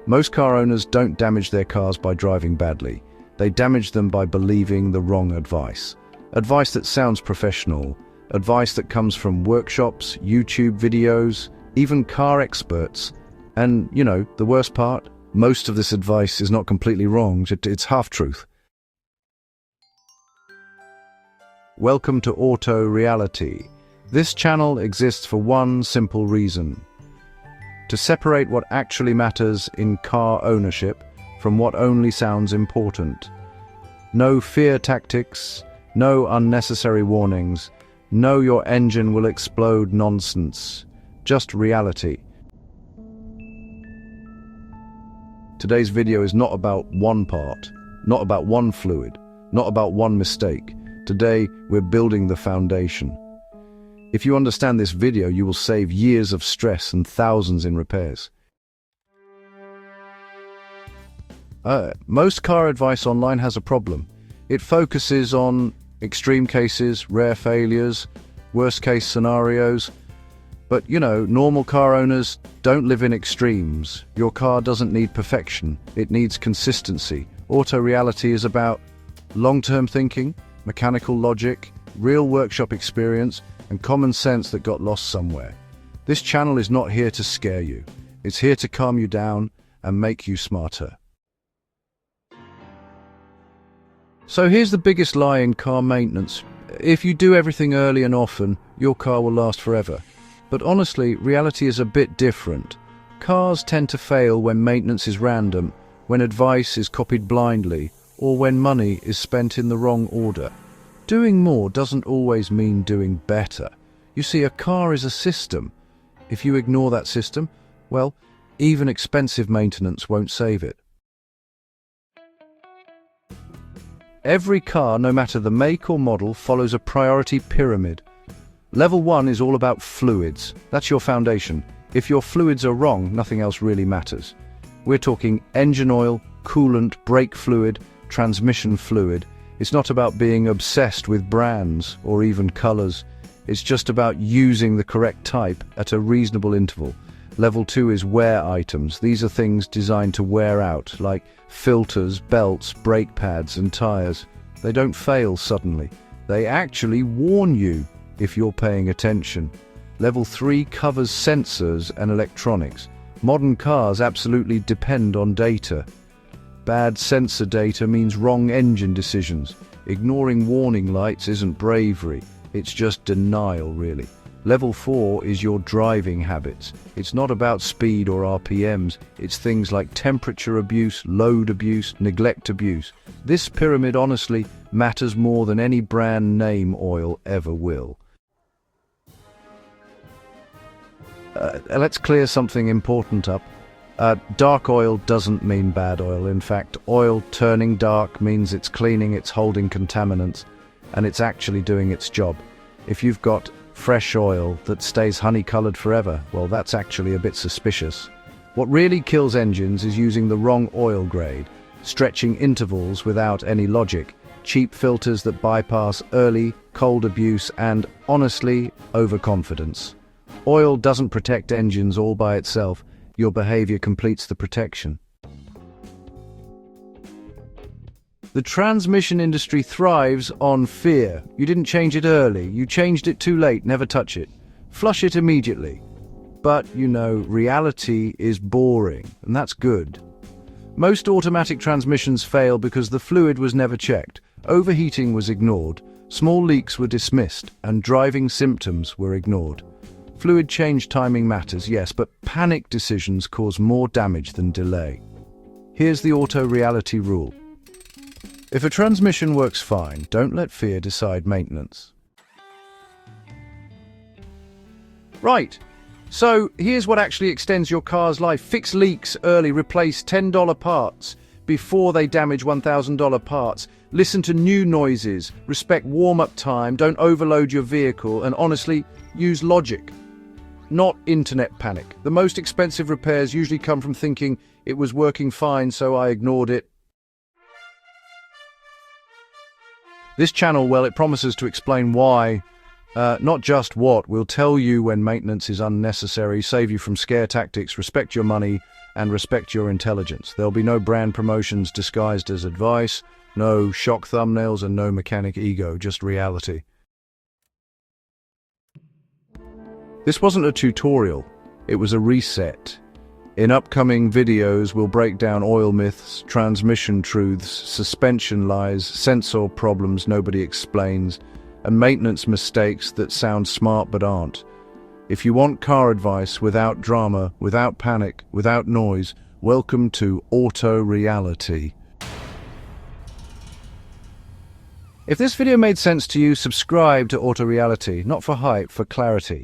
Most car owners don't damage their cars by driving badly. They damage them by believing the wrong advice. Advice that sounds professional, advice that comes from workshops, YouTube videos, even car experts. And, the worst part, most of this advice is not completely wrong, it's half-truth. Welcome to Auto Reality. This channel exists for one simple reason: to separate what actually matters in car ownership from what only sounds important. No fear tactics, no unnecessary warnings, no your engine will explode nonsense, just reality. Today's video is not about one part, not about one fluid, not about one mistake. Today, we're building the foundation. If you understand this video, you will save years of stress and thousands in repairs. Most car advice online has a problem. It focuses on extreme cases, rare failures, worst-case scenarios. But, normal car owners don't live in extremes. Your car doesn't need perfection. It needs consistency. Auto Reality is about long-term thinking, mechanical logic, real workshop experience, and common sense that got lost somewhere. This channel is not here to scare you. It's here to calm you down and make you smarter. So here's the biggest lie in car maintenance. If you do everything early and often, your car will last forever. But honestly, reality is a bit different. Cars tend to fail when maintenance is random, when advice is copied blindly, or when money is spent in the wrong order. Doing more doesn't always mean doing better. You see, a car is a system. If you ignore that system, well, even expensive maintenance won't save it. Every car, no matter the make or model, follows a priority pyramid. Level 1 is all about fluids. That's your foundation. If your fluids are wrong, nothing else really matters. We're talking engine oil, coolant, brake fluid, transmission fluid. It's not about being obsessed with brands or even colors. It's just about using the correct type at a reasonable interval. Level 2 is wear items. These are things designed to wear out, like filters, belts, brake pads, and tires. They don't fail suddenly. They actually warn you if you're paying attention. Level 3 covers sensors and electronics. Modern cars absolutely depend on data. Bad sensor data means wrong engine decisions. Ignoring warning lights isn't bravery, it's just denial, really. Level 4 is your driving habits. It's not about speed or RPMs, it's things like temperature abuse, load abuse, neglect abuse. This pyramid honestly matters more than any brand name oil ever will. Let's clear something important up. Dark oil doesn't mean bad oil. In fact, oil turning dark means it's cleaning, it's holding contaminants, and it's actually doing its job. If you've got fresh oil that stays honey-colored forever, well, that's actually a bit suspicious. What really kills engines is using the wrong oil grade, stretching intervals without any logic, cheap filters that bypass early, cold abuse, and, honestly, overconfidence. Oil doesn't protect engines all by itself. Your behavior completes the protection. The transmission industry thrives on fear. You didn't change it early. You changed it too late. Never touch it. Flush it immediately. But, reality is boring, and that's good. Most automatic transmissions fail because the fluid was never checked, overheating was ignored, small leaks were dismissed, and driving symptoms were ignored. Fluid change timing matters, yes, but panic decisions cause more damage than delay. Here's the Auto Reality rule. If a transmission works fine, don't let fear decide maintenance. Right, so here's what actually extends your car's life. Fix leaks early, replace $10 parts before they damage $1,000 parts. Listen to new noises, respect warm-up time, don't overload your vehicle, and honestly, use logic. Not internet panic. The most expensive repairs usually come from thinking it was working fine, so I ignored it. This channel, well, it promises to explain why, not just what. We'll tell you when maintenance is unnecessary, save you from scare tactics, respect your money, and respect your intelligence. There'll be no brand promotions disguised as advice, no shock thumbnails, and no mechanic ego, just reality. This wasn't a tutorial, it was a reset. In upcoming videos, we'll break down oil myths, transmission truths, suspension lies, sensor problems nobody explains, and maintenance mistakes that sound smart but aren't. If you want car advice without drama, without panic, without noise, welcome to Auto Reality. If this video made sense to you, subscribe to Auto Reality, not for hype, for clarity.